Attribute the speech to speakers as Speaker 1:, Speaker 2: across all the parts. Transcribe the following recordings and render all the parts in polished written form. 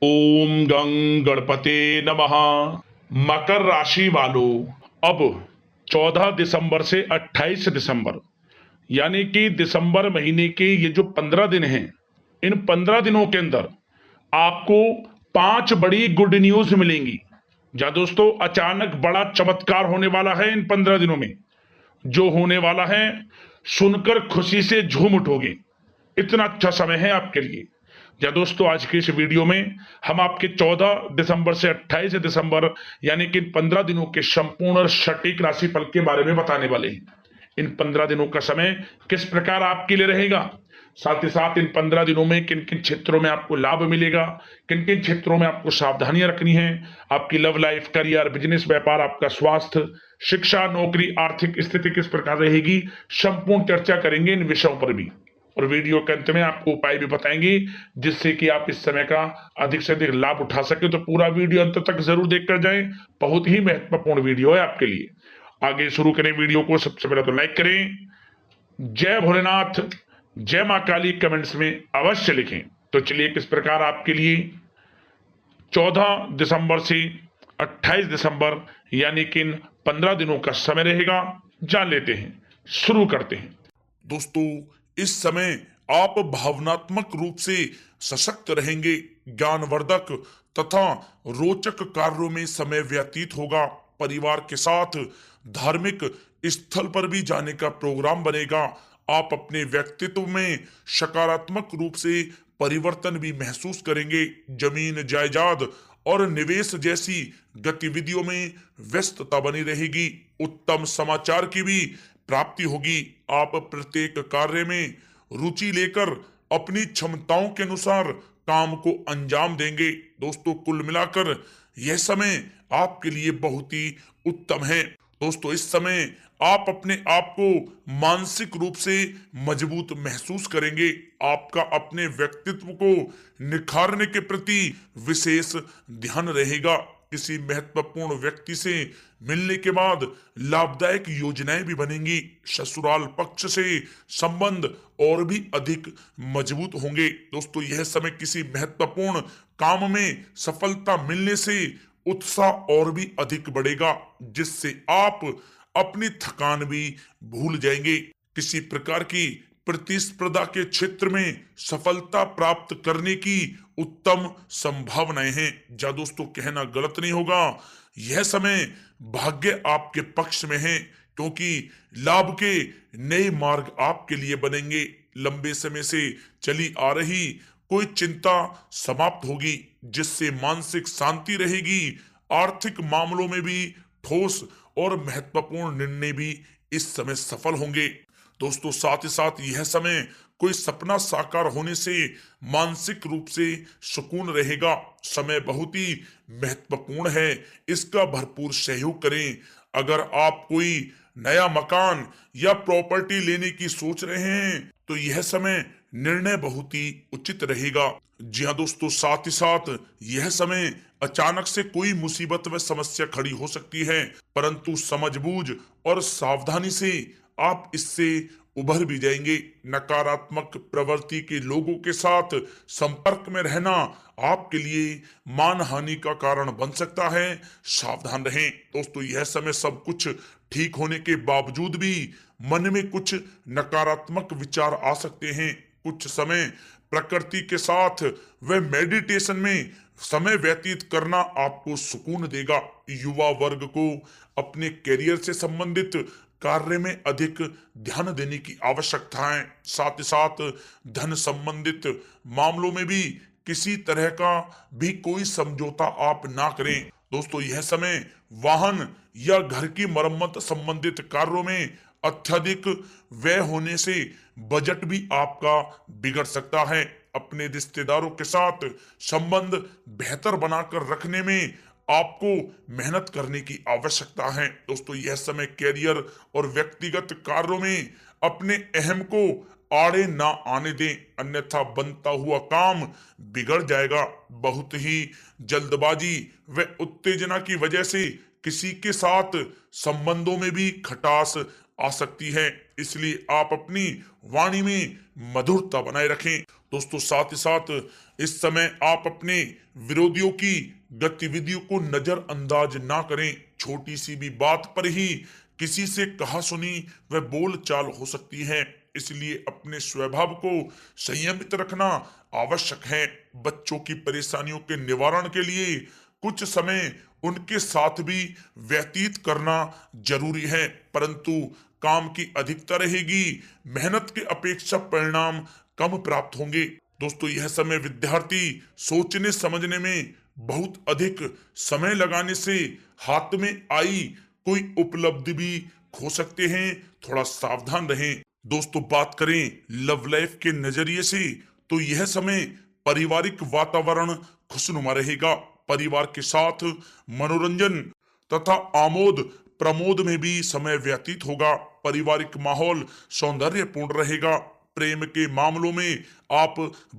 Speaker 1: ओम गं गणपते नमः। मकर राशि वालों, अब 14 दिसंबर से 28 दिसंबर यानी कि दिसंबर महीने के ये जो 15 दिन हैं, इन 15 दिनों के अंदर आपको 5 बड़ी गुड न्यूज मिलेंगी। जा दोस्तों, अचानक बड़ा चमत्कार होने वाला है इन 15 दिनों में। जो होने वाला है, सुनकर खुशी से झूम उठोगे। इतना अच्छा समय है आपके लिए। या दोस्तों, आज की इस वीडियो में हम आपके 14 दिसंबर से 28 दिसंबर यानी कि इन 15 दिनों के संपूर्ण और सटीक राशिफल के बारे में बताने वाले हैं। इन 15 दिनों का समय किस प्रकार आपके लिए रहेगा, साथ ही साथ इन 15 दिनों में किन किन क्षेत्रों में आपको लाभ मिलेगा, किन किन क्षेत्रों में आपको सावधानियां रखनी है, आपकी लव लाइफ, करियर, बिजनेस, व्यापार, आपका स्वास्थ्य, शिक्षा, नौकरी, आर्थिक स्थिति किस प्रकार रहेगी, संपूर्ण चर्चा करेंगे इन विषयों पर भी। और वीडियो के अंत में आपको उपाय भी बताएंगे जिससे कि आप इस समय का अधिक से अधिक लाभ उठा सके। तो पूरा वीडियो अंत तक जरूर देखकर जाएं, बहुत ही महत्वपूर्ण वीडियो है आपके लिए। आगे शुरू करें वीडियो को। सबसे पहले तो लाइक करें, जय भोलेनाथ, जय मां काली कमेंट्स में अवश्य लिखें। तो चलिए, किस प्रकार आपके लिए 14 दिसंबर से 28 दिसंबर यानी कि इन 15 दिनों का समय रहेगा, जान लेते हैं। शुरू करते हैं।
Speaker 2: दोस्तों, इस समय आप भावनात्मक रूप से सशक्त रहेंगे। ज्ञानवर्धक तथा रोचक कार्यों में समय व्यतीत होगा। परिवार के साथ धार्मिक स्थल पर भी जाने का प्रोग्राम बनेगा। आप अपने व्यक्तित्व में सकारात्मक रूप से परिवर्तन भी महसूस करेंगे। जमीन जायदाद और निवेश जैसी गतिविधियों में व्यस्तता बनी रहेगी। उत्तम समाचार की भी प्राप्ति होगी। आप प्रत्येक कार्य में रुचि लेकर अपनी क्षमताओं के अनुसार काम को अंजाम देंगे। दोस्तों, कुल मिलाकर यह समय आपके लिए बहुत ही उत्तम है। दोस्तों, इस समय आप अपने आप को मानसिक रूप से मजबूत महसूस करेंगे। आपका अपने व्यक्तित्व को निखारने के प्रति विशेष ध्यान रहेगा। किसी महत्वपूर्ण व्यक्ति से मिलने के बाद लाभदायक योजनाएं भी बनेंगी। ससुराल पक्ष से संबंध और भी अधिक मजबूत होंगे। दोस्तों, यह समय किसी महत्वपूर्ण काम में सफलता मिलने से उत्साह और भी अधिक बढ़ेगा, जिससे आप अपनी थकान भी भूल जाएंगे। किसी प्रकार की प्रतिस्पर्धा के क्षेत्र में सफलता प्राप्त करने की उत्तम संभावनाएं हैं। जा दोस्तों, कहना गलत नहीं होगा, यह समय भाग्य आपके पक्ष में है, क्योंकि लाभ के नए मार्ग आपके लिए बनेंगे। लंबे समय से चली आ रही कोई चिंता समाप्त होगी, जिससे मानसिक शांति रहेगी। आर्थिक मामलों में भी ठोस और महत्वपूर्ण निर्णय भी इस समय सफल होंगे। दोस्तों, साथ ही साथ यह समय कोई सपना साकार होने से मानसिक रूप से सुकून रहेगा। समय बहुत ही महत्वपूर्ण है, इसका भरपूर सहयोग करें। अगर आप कोई नया मकान या प्रॉपर्टी लेने की सोच रहे हैं तो यह समय निर्णय बहुत ही उचित रहेगा। जी हाँ दोस्तों, साथ ही साथ यह समय अचानक से कोई मुसीबत व समस्या खड़ी हो सकती है, परंतु समझबूझ और सावधानी से आप इससे उभर भी जाएंगे। नकारात्मक प्रवृत्ति के लोगों के साथ संपर्क में रहना आपके लिए मानहानि का कारण बन सकता है, सावधान रहें। दोस्तों, यह समय सब कुछ ठीक होने के बावजूद भी मन में कुछ नकारात्मक विचार आ सकते हैं। कुछ समय प्रकृति के साथ व मेडिटेशन में समय व्यतीत करना आपको सुकून देगा। युवा वर्ग को अपने करियर से संबंधित कार्य में अधिक ध्यान देने की आवश्यकता है। साथ ही साथ धन संबंधित मामलों में भी किसी तरह का भी कोई समझौता आप ना करें। दोस्तों, यह समय वाहन या घर की मरम्मत संबंधित कार्यों में अत्यधिक व्यय होने से बजट भी आपका बिगड़ सकता है। अपने रिश्तेदारों के साथ संबंध बेहतर बनाकर रखने में आपको मेहनत करने की आवश्यकता है। दोस्तों, यह समय कैरियर और व्यक्तिगत कार्यों में अपने अहम को आड़े ना आने दें, अन्यथा बनता हुआ काम बिगड़ जाएगा। बहुत ही जल्दबाजी व उत्तेजना की वजह से किसी के साथ संबंधों में भी खटास आ सकती है, इसलिए आप अपनी वाणी में मधुरता बनाए रखें। दोस्तों साथ ही साथ इस समय आप अपने विरोधियों की गतिविधियों को नजरअंदाज ना करें। छोटी सी भी बात पर ही किसी से कहा सुनी व बोलचाल हो सकती है, इसलिए अपने स्वभाव को संयमित रखना आवश्यक है। बच्चों की परेशानियों के निवारण के लिए कुछ समय उनके साथ भी व्यतीत करना जरूरी है, परंतु काम की अधिकता रहेगी, मेहनत के अपेक्षा परिणाम कम प्राप्त होंगे। दोस्तों यह समय विद्यार्थी सोचने समझने में बहुत अधिक समय लगाने से हाथ में आई कोई उपलब्धि भी खो सकते हैं, थोड़ा सावधान रहें। दोस्तों बात करें लव लाइफ के नजरिए से तो यह समय पारिवारिक वातावरण खुशनुमा रहेगा। परिवार के साथ मनोरंजन तथा आमोद प्रमोद में भी समय व्यतीत होगा। पारिवारिक माहौल सौंदर्यपूर्ण रहेगा। प्रेम के मामलों में आप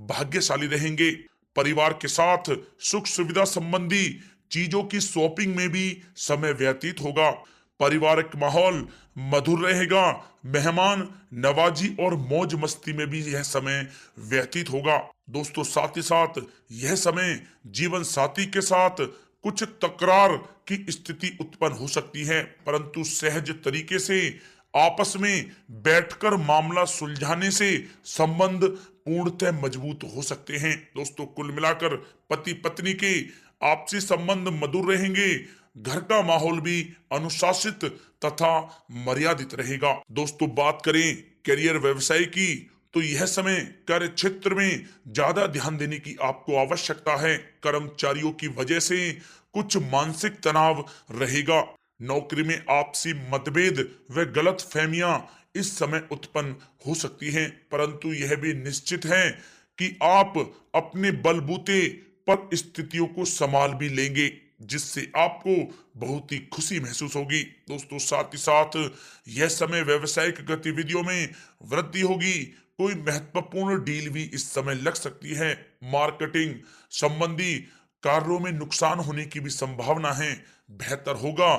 Speaker 2: भाग्यशाली रहेंगे। परिवार के साथ सुख सुविधा संबंधी चीजों की शॉपिंग में भी समय व्यतीत होगा। पारिवारिक माहौल मधुर रहेगा। मेहमान नवाजी और मौज मस्ती में भी यह समय व्यतीत होगा। दोस्तों साथ ही साथ यह समय जीवन साथी के साथ कुछ तकरार की स्थिति उत्पन्न हो सकती है, परंतु सहज तरीके से आपस में बैठकर मामला सुलझाने से संबंध पूर्णतः मजबूत हो सकते हैं। दोस्तों कुल मिलाकर पति पत्नी के आपसी संबंध मधुर रहेंगे। घर का माहौल भी अनुशासित तथा मर्यादित रहेगा। दोस्तों बात करें करियर व्यवसाय की तो यह समय कार्य क्षेत्र में ज्यादा ध्यान देने की आपको आवश्यकता है। कर्मचारियों की वजह से कुछ मानसिक तनाव रहेगा। नौकरी में आपसी मतभेद व गलत फहमियां इस समय उत्पन्न हो सकती हैं, परंतु यह भी निश्चित है कि आप अपने बलबूते पर स्थितियों को संभाल भी लेंगे, जिससे आपको बहुत ही खुशी महसूस होगी। दोस्तों साथ ही साथ यह समय व्यवसायिक गतिविधियों में वृद्धि होगी। कोई महत्वपूर्ण डील भी इस समय लग सकती है। मार्केटिंग संबंधी कार्यों में नुकसान होने की भी संभावना है। बेहतर होगा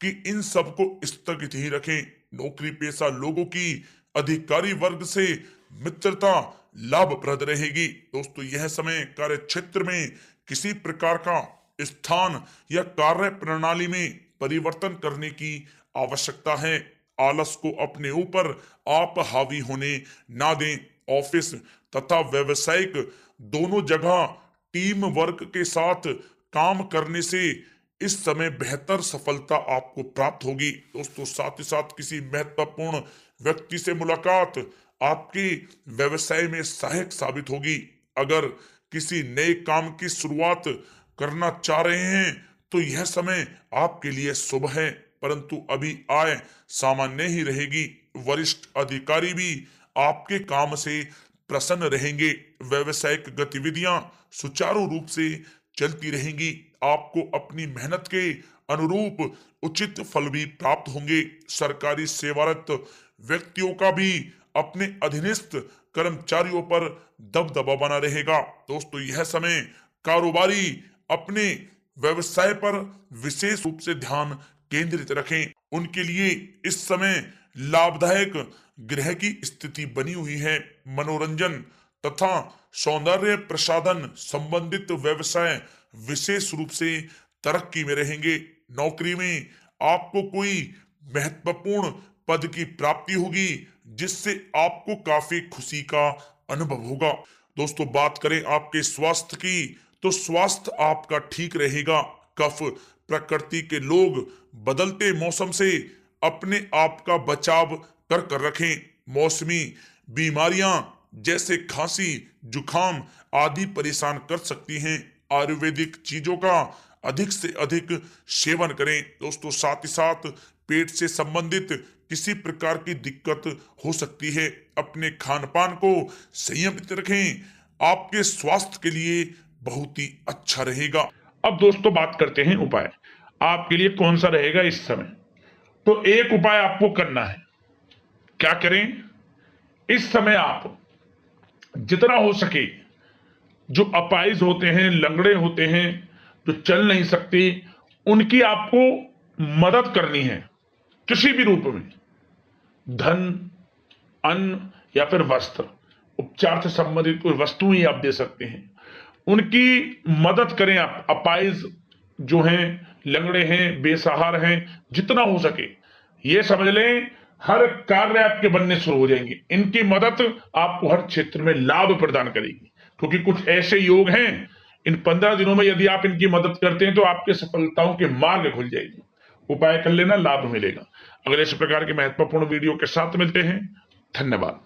Speaker 2: कि इन सब को स्थगित ही रखें। नौकरी पेशा लोगों की अधिकारी वर्ग से मित्रता लाभप्रद रहेगी। दोस्तों यह समय कार्य क्षेत्र में किसी प्रकार का स्थान या कार्य प्रणाली में परिवर्तन करने की आवश्यकता है। आलस को अपने ऊपर आप हावी होने ना दें। ऑफिस तथा व्यवसायिक दोनों जगह टीम वर्क के साथ काम करने से इस समय बेहतर सफलता आपको प्राप्त होगी। दोस्तों साथ ही साथ किसी महत्वपूर्ण व्यक्ति से मुलाकात आपके व्यवसाय में सहायक साबित होगी। अगर किसी नए काम की शुरुआत करना चाह रहे हैं तो यह समय आपके लिए शुभ है, परंतु अभी आय सामान्य ही रहेगी। वरिष्ठ अधिकारी भी आपके काम से प्रसन्न रहेंगे। व्यवसायिक गतिविधियां सुचारू रूप से चलती रहेंगी। आपको अपनी मेहनत के अनुरूप उचित फल भी प्राप्त होंगे। सरकारी सेवारत व्यक्तियों का भी अपने अधीनस्थ कर्मचारियों पर दबदबा बना रहेगा। दोस्तों यह समय कारोबारी अपने व्यवसाय पर विशेष रूप से ध्यान केंद्रित रखें। उनके लिए इस समय लाभदायक ग्रह की स्थिति बनी हुई है। मनोरंजन तथा सौंदर्य प्रसाधन संबंधित व्यवसाय विशेष रूप से तरक्की में रहेंगे। नौकरी में आपको कोई महत्वपूर्ण पद की प्राप्ति होगी, जिससे आपको काफी खुशी का अनुभव होगा। दोस्तों बात करें आपके स्वास्थ्य की तो स्वास्थ्य आपका ठीक रहेगा। कफ प्रकृति के लोग बदलते मौसम से अपने आप का बचाव कर कर रखें। मौसमी बीमारियां जैसे खांसी जुखाम आदि परेशान कर सकती हैं। आयुर्वेदिक चीजों का अधिक से अधिक सेवन करें। दोस्तों साथ ही साथ पेट से संबंधित किसी प्रकार की दिक्कत हो सकती है। अपने खान पान को संयमित रखें, आपके स्वास्थ्य के लिए बहुत ही अच्छा रहेगा।
Speaker 1: अब दोस्तों बात करते हैं उपाय आपके लिए कौन सा रहेगा इस समय। तो एक उपाय आपको करना है। क्या करें? इस समय आप जितना हो सके जो अपाहिज होते हैं, लंगड़े होते हैं, जो चल नहीं सकते, उनकी आपको मदद करनी है किसी भी रूप में, धन, अन्न या फिर वस्त्र। उपचार से संबंधित कोई वस्तुएं आप दे सकते हैं, उनकी मदद करें आप। अपाइज जो हैं, लंगड़े हैं, बेसहारा हैं, जितना हो सके ये समझ लें हर कार्य आपके बनने शुरू हो जाएंगे। इनकी मदद आपको हर क्षेत्र में लाभ प्रदान करेगी, क्योंकि कुछ ऐसे योग हैं इन 15 दिनों में यदि आप इनकी मदद करते हैं तो आपके सफलताओं के मार्ग खुल जाएगी। उपाय कर लेना, लाभ मिलेगा। अगले इस प्रकार के महत्वपूर्ण वीडियो के साथ मिलते हैं। धन्यवाद।